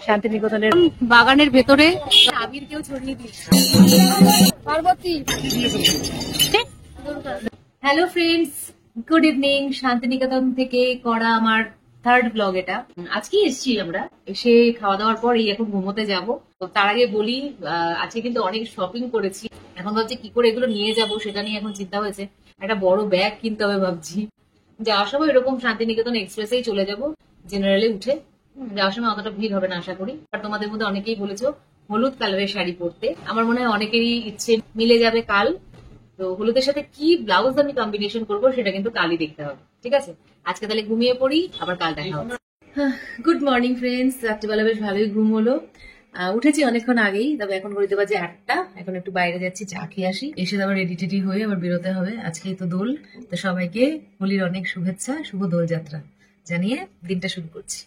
শান্তিনিকেতনের বাগানের ভেতরে আবির কেউ ছড়িয়ে দিয়েছে। Parvati. Hello friends, good evening. Santiniketan থেকে করা আমার থার্ড ব্লগ এটা। আজকে এসছি আমরা, এসে খাওয়া দাওয়ার পর এই এখন ঘুমোতে যাব। তো তার আগে বলি, আজকে কিন্তু অনেক শপিং করেছি। এখন ভাবছি কি করে এগুলো নিয়ে যাব, সেটা নিয়ে এখন চিন্তা হয়েছে। একটা বড় ব্যাগ কিনতে হবে ভাবছি। যাওয়ার সময় এরকম শান্তিনিকেতন এক্সপ্রেসেই চলে যাব, জেনারেলে উঠে। যাওয়ার সময় অতটা ভিড় হবে না আশা করি। আর তোমাদের মধ্যে অনেকেই বলেছো হলুদ কালারের শাড়ি পরতে। আমার মনে হয় অনেকেরই ইচ্ছে মিলে যাবে কাল। তো হলুদের সাথে কি ব্লাউজ আমি কম্বিনেশন করবো সেটা কিন্তু কালই দেখতে হবে, ঠিক আছে? আজকে তাহলে ঘুমিয়ে পড়ি, আবার কাল দেখা হবে। গুড মর্নিং ফ্রেন্ডস, রাত্রিবেলা বেশ ভালোই ঘুম হলো। উঠেছি অনেকক্ষণ আগেই, তবে এখন ঘড়িতে বাজে 8টা। এখন একটু বাইরে যাচ্ছি, চা খেয়ে আসি। এসে আবার রেডি টেডি হয়ে আবার বেরোতে হবে। আজকেই তো দোল। তো সবাইকে হোলির অনেক শুভেচ্ছা, শুভ দোল যাত্রা জানিয়ে দিনটা শুরু করছি।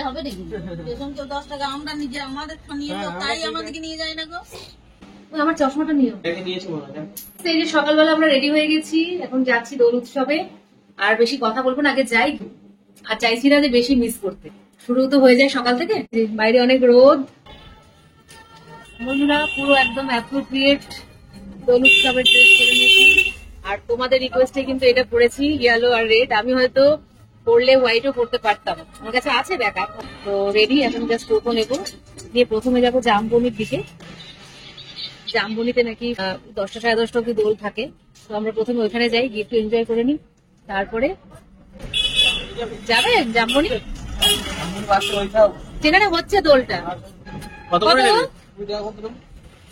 হবে নাকি? 10 টাকা আমরা নিজে আমাদের নিয়ে তাই আমাদেরকে নিয়ে যায় না গো। আমার চশমাটা নিও। এই যে সকালবেলা আমরা রেডি হয়ে গেছি, এখন যাচ্ছি দোল উৎসবে। আর বেশি কথা বলবো না, আগে যাই। আর চাইছি না যে বেশি মিস করতে। শুরু তো হয়ে যায় সকাল থেকে, বাইরে অনেক রোদ। বন্ধুরা পুরো একদম অ্যাপ্রোপ্রিয়েট দোল উৎসবের ড্রেস পরে নিয়েছি। আর তোমাদের রিকোয়েস্টে কিন্তু এটা পরেছি, ইয়েলো আর রেড। আমি হয়তো পরলে হোয়াইটও পরতে পারতাম, আমার কাছে আছে ব্যাকআপ। তো রেডি, এখন জাস্ট টোটো নেবো, দিয়ে প্রথমে যাবো জামবনির দিকে। জামবনিতে নাকি 10টা সাড়ে 10টা অব্দি দোল থাকে। তো আমরা প্রথমে ওইখানে যাই, গিয়ে একটু এনজয় করে নিই। তারপরে যাবে জামবনি, যেখানে হচ্ছে দোলটা। কত?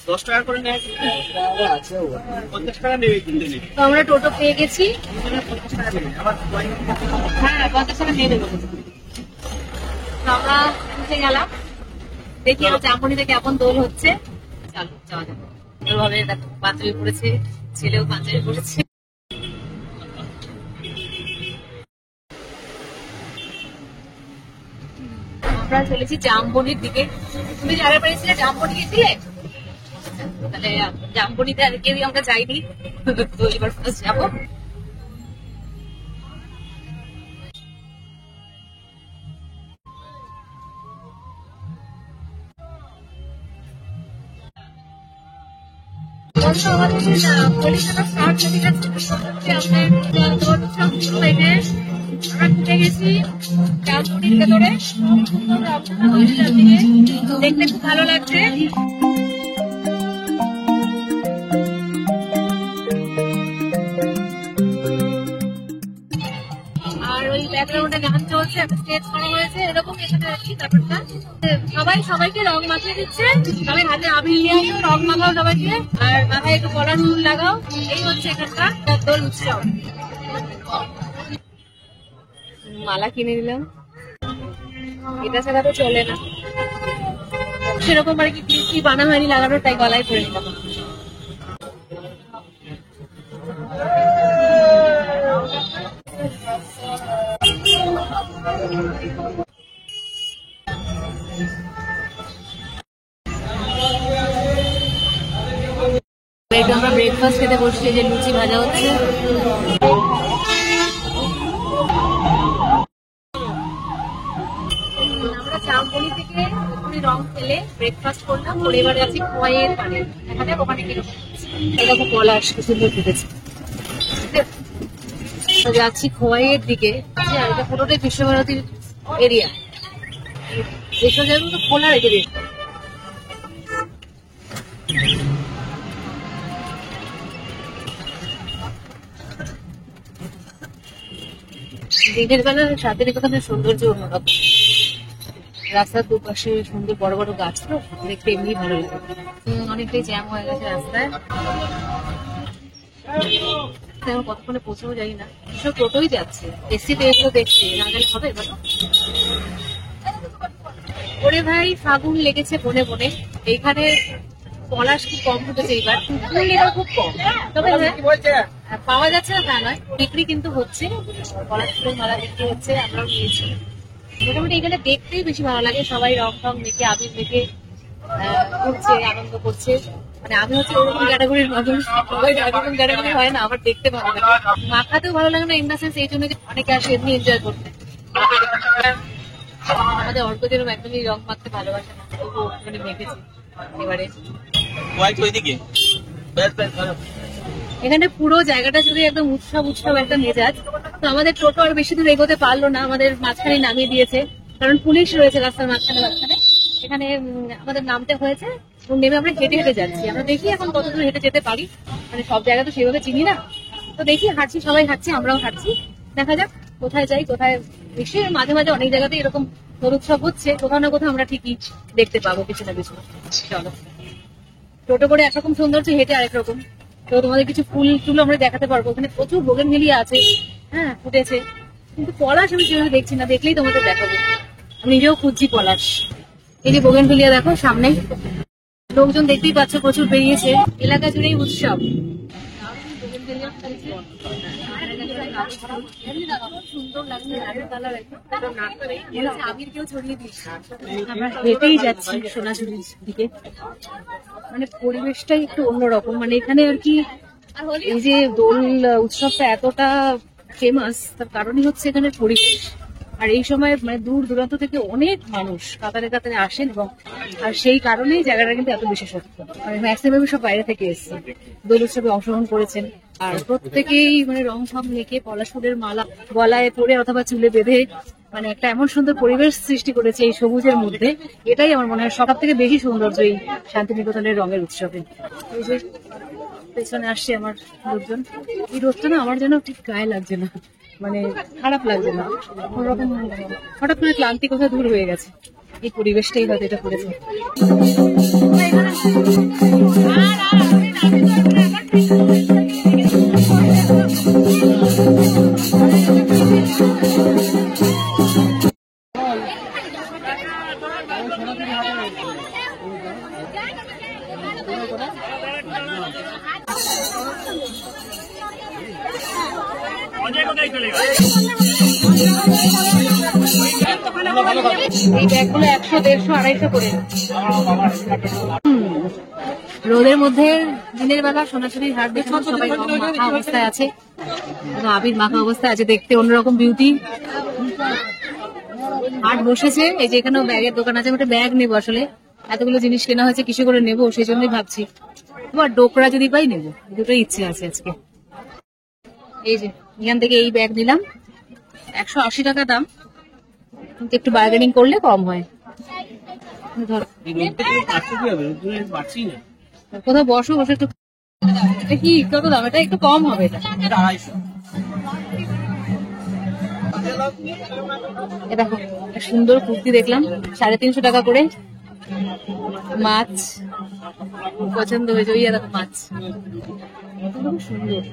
10 টাকা করে নেয়, 50 টাকা নেবে কিনতে নেই। তো আমরা টোটো পেয়ে গেছি। হ্যাঁ, 50 টাকা নিয়ে নেবো। আমরা উঠে গেলাম, দেখি আর জামবনিতে কেমন দোল হচ্ছে। চলো যাওয়া যাবে। ভাবে দেখো, পাঞ্জাবি পড়েছে, ছেলেও পাঞ্জাবি পড়েছে। আমরা চলেছি জামবনির দিকে। তুমি যারা পেরেছিলে জামবনি গেছিলে? তাহলে জামবনিতে আর কেউই আমরা যাইনি, তো এবার ফার্স্ট যাবো। দেখতে খুব ভালো লাগছে। আর ওই ব্যাকগ্রাউন্ডে গান চলছে, একটা স্টেজ করা হয়েছে, এরকম এখানে আছি। ব্যাপারটা সবাই সবাইকে রং মাখিয়ে দিচ্ছে। সবাই হাতে আবির নিয়ে আসো, রং মাখাও সবাইকে, আর মাথায় একটু কলার ফুল লাগাও। এই হচ্ছে এখানকার দোল উৎসব। মালা কিনে নিলাম, এটা ছাড়া তো চলে না। সেরকম আর কি বানা হয়নি লাগানো, তাই গলায় পরে নিলাম। আমরা ব্রেকফাস্ট খেতে বসছি, যে লুচি ভাজা হচ্ছে। আমরা জামবনি থেকে রং খেলে ব্রেকফাস্ট করলাম, করে এবার যাচ্ছি খোয়াইয়ের পানে। এখানে ওখানে কিরকম এরকম কলা আসছে, সুন্দর ফুটেছে। যাচ্ছি খোয়াইয়ের দিকে। আর এটা পুরোটাই বিশ্বভারতীর এরিয়া। এসব জায়গা তো খোলা রেখে দিয়েছে। দিনের বেলা শান্তিনিকেতনের সৌন্দর্য অন্যরকম। রাস্তার দুপাশে সুন্দর বড় বড় গাছ, তো দেখতে এমনি ভালো লাগে। অনেকটাই জ্যাম হয়ে গেছে রাস্তায়, কতক্ষণে পৌঁছেও যাই না। সব টোটোই যাচ্ছে, এসিতে এগুলো দেখছি, না গেলে হবে। ওরে ভাই, ফাগুন লেগেছে বনে বনে। এইখানে পলাশ খুব কম ফুটেছে এইবার, ফুল এবার খুব কম। তবে পাওয়া যাচ্ছে না তা নয়, বিক্রি কিন্তু হচ্ছে। পলাশ ফুলের মালা বিক্রি হচ্ছে, আমরাও নিয়েছি। মোটামুটি এখানে দেখতেই বেশি ভালো লাগে। সবাই রং টং মেখে, আবির মেখে ঘুরছে, আনন্দ করছে। মানে আমি হচ্ছে ওরকম ক্যাটাগরির মানুষ, সবাই ওরকম ক্যাটাগরি হয় না, আমার দেখতে ভালো লাগে, মাখাতেও ভালো লাগে না, ইন দ্য সেন্স এই জন্য যে অনেকে আসে এমনি এনজয় করতে। আমাদের অল্প যেরকম একদমই রং মাখতে ভালোবাসে না, তবুও ওখানে মেখেছি এবারে। এখানে পুরো জায়গাটা জুড়ে একদম উৎসব উৎসব একটা মেজাজ। তো আমাদের টোটো আর বেশি দূর এগোতে পারলো না, আমাদের মাঝখানে নামিয়ে দিয়েছে, কারণ পুলিশ রয়েছে রাস্তার মাঝখানে। এখানে আমাদের নামতে হয়েছে, নেমে আমরা হেঁটে হেঁটে যাচ্ছি। আমরা দেখি এখন কতদূর হেঁটে যেতে পারি, মানে সব জায়গা তো সেভাবে চিনি না, তো দেখি হাঁটছি, সবাই হাঁটছি, আমরাও হাঁটছি, দেখা যাক কোথায় যাই কোথায়। নিশ্চয়ই মাঝে মাঝে অনেক জায়গাতে এরকম দোল উৎসব হচ্ছে, কোথাও না কোথাও আমরা ঠিকই দেখতে পাবো কিছু না কিছু। চলো, টোটো করে একরকম সৌন্দর্য, হেঁটে আরেক রকম। তো তোমাদের কিছু ফুল টুল আমরা দেখাতে পারবো, ওখানে প্রচুর বোগেনভেলিয়া আছে, হ্যাঁ ফুটেছে, কিন্তু পলাশ আমি সেভাবে দেখছি না, দেখলেই তোমাদের দেখাবো। আমি নিজেও খুঁজছি পলাশ। এই যে বোগেনভেলিয়া দেখো সামনে, লোকজন দেখতেই পাচ্ছ প্রচুর বেরিয়েছে, এলাকা জুড়েই উৎসব। সুন্দর লাগছে, আবির কেউ ছড়িয়ে দিয়েছে। আমরা হেঁটেই যাচ্ছি সোনাঝুরির দিকে, মানে পরিবেশটাই একটু অন্যরকম। মানে এখানে আর কি এই যে দোল উৎসবটা এতটা ফেমাস, তার কারণই হচ্ছে এখানের পরিবেশ। আর এই সময় মানে দূর দূরান্ত থেকে অনেক মানুষ কাতারে কাতারে আসেন, এবং আর সেই কারণেই জায়গাটা কিন্তু এত বিশেষত্ব। মানে ম্যাক্সিমাম সব বাইরে থেকে এসেছে, দোল উৎসবে অংশগ্রহণ করেছেন, আর প্রত্যেকেই মানে রং সব মেখে পলাশ ফুলের মালা গলায় পরে অথবা চুলে বেঁধে মানে একটা এমন সুন্দর পরিবেশ সৃষ্টি করেছে এই সবুজের মধ্যে। এটাই আমার মনে হয় সব থেকে বেশি সৌন্দর্য এই শান্তিনিকেতনের রঙের উৎসবে। এই যে পেছনে আসছে আমার লোকজন, এই রোদটা না আমার যেন ঠিক গায়ে লাগছে না, মানে খারাপ লাগছে না কোনোরকম, হঠাৎ করে ক্লান্তি কোথাও দূর হয়ে গেছে। এই পরিবেশটাই হয়তো এটা করেছে। এই ব্যাগগুলো 100, 150, 250 করে। রোদের মধ্যে দিনের বেলা সোনাঝুরির হাট দেখে সবাই মাখা অবস্থায় আছে, আবির মাখা অবস্থায় আছে, দেখতে অন্যরকম বিউটি। হাট বসেছে, এই যে এখানেও ব্যাগের দোকান আছে, একটা ব্যাগ নেবো, আসলে এতগুলো জিনিস কেনা হয়েছে কিছু করে নেবো, সেই জন্যই ভাবছি। এবার ডোকরা যদি পাই নেবো, দুটোই ইচ্ছে আছে আজকে। এই যে এখান থেকে এই ব্যাগ নিলাম, 180 টাকা দাম, কিন্তু একটু বার্গেনিং করলে কম হয়। ধর কোথাও বসো, বসে একটু কি কত দাম, এটা একটু কম হবে, এটা 250। দেখো সুন্দর কুর্তি দেখলাম 350 টাকা করে। মাছ পছন্দ হয়েছে, ওই দেখো মাছ খুব সুন্দর।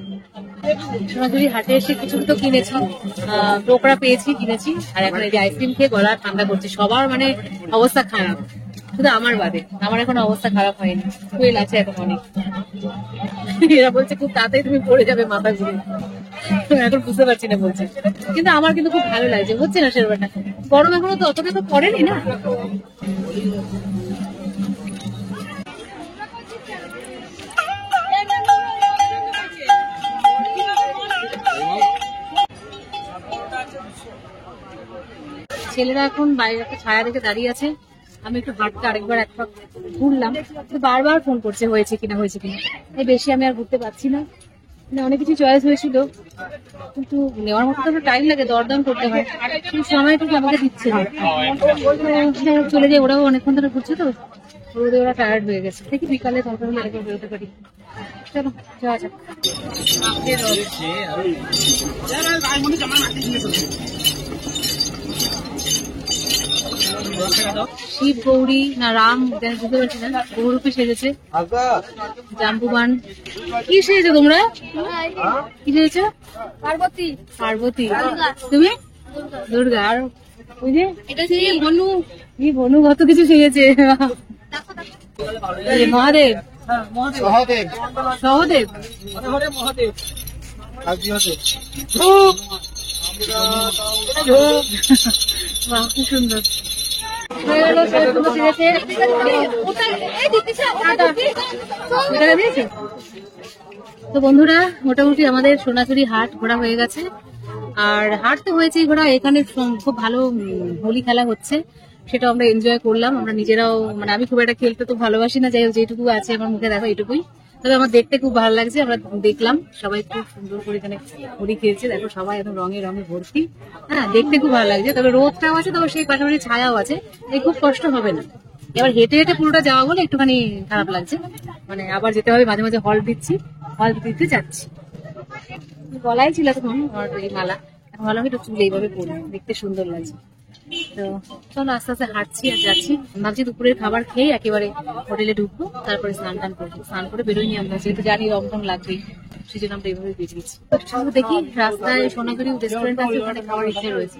সোনাঝুরি হাটে এসে কিছু তো কিনেছি, ডোকরা পেয়েছি, কিনেছি, আর এখন এই যে আইসক্রিম খেয়ে গলা ঠান্ডা করছে। সবার মানে অবস্থা খারাপ, শুধু আমার বাদে, আমার এখন অবস্থা খারাপ হয়নি, ফুয়েল আছে এখন অনেক। এরা বলছে খুব তাড়াতাড়ি তুমি পড়ে যাবে মাথা ঘুরে, এখন বুঝতে পারছি না বলছে, কিন্তু আমার কিন্তু খুব ভালো লাগছে, হচ্ছে না সেরকমটা, গরম এখনো তো অতটা তো পড়েনি না। ছেলেরা এখন বাইরে একটা ছায়া রেখে দাঁড়িয়ে আছে, আমি একটু হাঁটতে আরেকবার এক পাক ঘুরলাম, বারবার ফোন করছে হয়েছে কিনা হয়েছে কিনা। এই বেশি আমি আর ঘুরতে পারছি না, মানে অনেক কিছু চয়েস হয়েছিল, কিন্তু নেওয়ার মতো তো টাইম লাগে, দরদাম করতে হয়, কিন্তু সময়টুকু আমাকে দিচ্ছে না। চলে যায়, ওরাও অনেকক্ষণ ধরে ঘুরছে তো, রোদে ওরা টায়ার্ড হয়ে গেছে, দেখি বিকালে দরকার হলে আরেকবার বেরোতে পারি। চলো যাওয়া যাক। শিব গৌরী না রাম বুঝতে পারছি না, বহুরূপে সেজেছে, জাম্বুবান। কি সেজেছো তোমরা, কি সেজেছো? পার্বতী। পার্বতী, তুমি দুর্গা, আর ওই যে এটা সেই বনু, এই বনু কত কিছু সেজেছে। মহাদেব, সহদেব, সহদেব, মহাদেব, বাহ খুব সুন্দর। হয়ে গেল, সবাই পুরো ফিরেছে। তো বন্ধুরা, মোটামুটি আমাদের সোনাঝুরি হাট ঘোরা হয়ে গেছে। আর হাট তো হয়েছেই ঘোরা, এখানে খুব ভালো হোলি খেলা হচ্ছে, সেটা আমরা এনজয় করলাম। আমরা নিজেরাও, মানে আমি খুব একটা খেলতে তো ভালোবাসি না, যাই হোক যেটুকু আছে আমার মুখে দেখো এটুকুই। তবে আমার দেখতে খুব ভালো লাগছে, আমরা দেখলাম সবাই খুব সুন্দর করে এখানে হোলি খেলছে। দেখো সবাই একদম রঙে রঙে ভর্তি। হ্যাঁ, দেখতে খুব ভালো লাগছে। তবে রোদটাও আছে, তবে সেই পাশাপাশি ছায়াও আছে, এই খুব কষ্ট হবে না। এবার হেঁটে হেঁটে পুরোটা যাওয়া বলে একটুখানি খারাপ লাগছে, মানে আবার যেতে হবে, মাঝে মাঝে হল দিতে যাচ্ছি। গলায় ছিল তখন আমার এই মালা, এখন ভালো একটু চুল এইভাবে পড়ি, দেখতে সুন্দর লাগছে। তো চলো আস্তে আস্তে হাঁটছি আর যাচ্ছি। ভাবছি দুপুরের খাবার খেয়ে একেবারে হোটেলে ঢুকবো, তারপরে স্নান টান করবো। স্নান করে বেরোয়নি আমরা, যেহেতু জানি রমটম লাগবেই, সেই জন্য আমরা এইভাবে বেরিয়েছি। শুধু দেখি রাস্তায় সোনাঝুরি রেস্টুরেন্ট আছে, ওখানে খাওয়ার ইচ্ছে রয়েছে।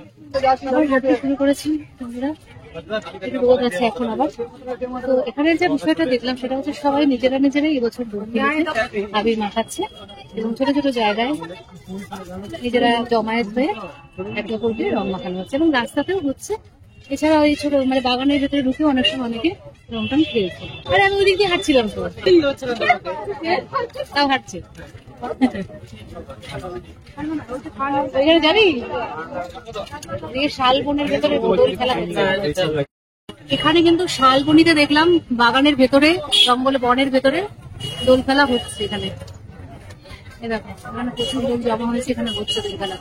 আবার হাঁটতে শুরু করেছি বন্ধুরা, একটু রোদ আছে এখন আবার। তো এখানে যে বিষয়টা দেখলাম সেটা হচ্ছে সবাই নিজেরাই এবছর আবির মাখাচ্ছে, এবং ছোট ছোট জায়গায় নিজেরা জমায়েত হয়ে একে অপরকে রং মাখানো হচ্ছে, এবং রাস্তাতেও হচ্ছে। এছাড়া ওই ছোট মানে বাগানের ভেতরে ঢুকে অনেক সময় অনেকে রং টং খেয়েছে। আর আমি ওই দিক দিয়ে হাঁটছিলাম, তো তাও হাঁটছে। ওইখানে যাবি, শালবনের ভেতরে দোল খেলা হচ্ছে। এখানে কিন্তু শালবনিতে দেখলাম বাগানের ভেতরে, জঙ্গলে বনের ভেতরে দোল খেলা হচ্ছে। এখানে দেখো, এখানে প্রচুর লোক জমা হয়েছে, এখানে হচ্ছে দোল খেলা।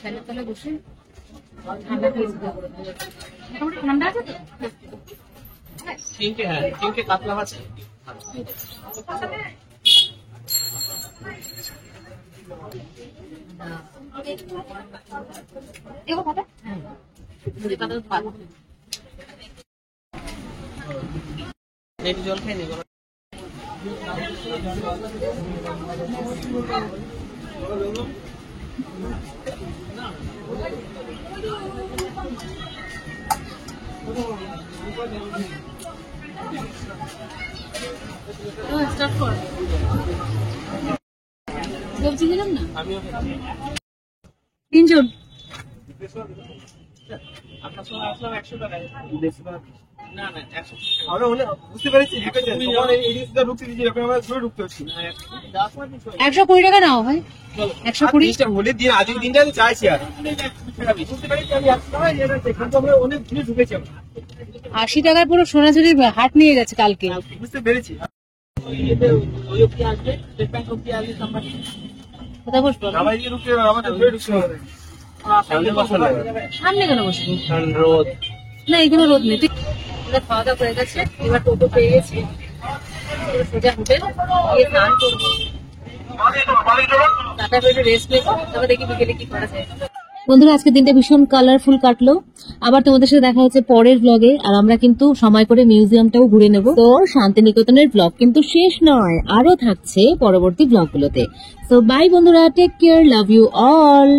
ফ্যানের তলায় বসে ঠান্ডা খেয়েছি, মোটামুটি ঠান্ডা আছে তো। তিনটে কাতলা আছে। জল খেয়ে নিবো। সবজি দিলাম না, তিনজন। বুঝতে পেরেছি, 120 টাকা নাও ভাই, 120। হোলির দিন, আজকের দিনটা আমি চাইছি। আর বুঝতে পেরেছি আমি অনেক দিনে ঢুকেছি। 80 টাকার পুরো সোনাঝুরি হাট নিয়ে গেছে কালকে। বুঝতে পেরেছি। কোথায় বসবো? সামনে কেন বসবো? রোদ না, এখানে রোদ নেই। আমরা খাওয়া দাওয়া করে গেছে, এবার টোটো পেয়ে গেছি, সোজা হোটেল গিয়ে স্নান করবো, তারপরে রেস্ট নেবো, তারপরে দেখি বিকেলে কি করা যায়। বন্ধুরা, আজকে দিনটা ভীষণ কালারফুল কাটলো। আবার তোমাদের সাথে দেখা হচ্ছে পরের ব্লগে। আর আমরা কিন্তু সময় করে মিউজিয়ামটাও ঘুরে নেব। তো শান্তিনিকেতনের ব্লগ কিন্তু শেষ নয়, আরো থাকছে পরবর্তী ব্লগগুলোতে। সো বাই বন্ধুরা, take care, love you all.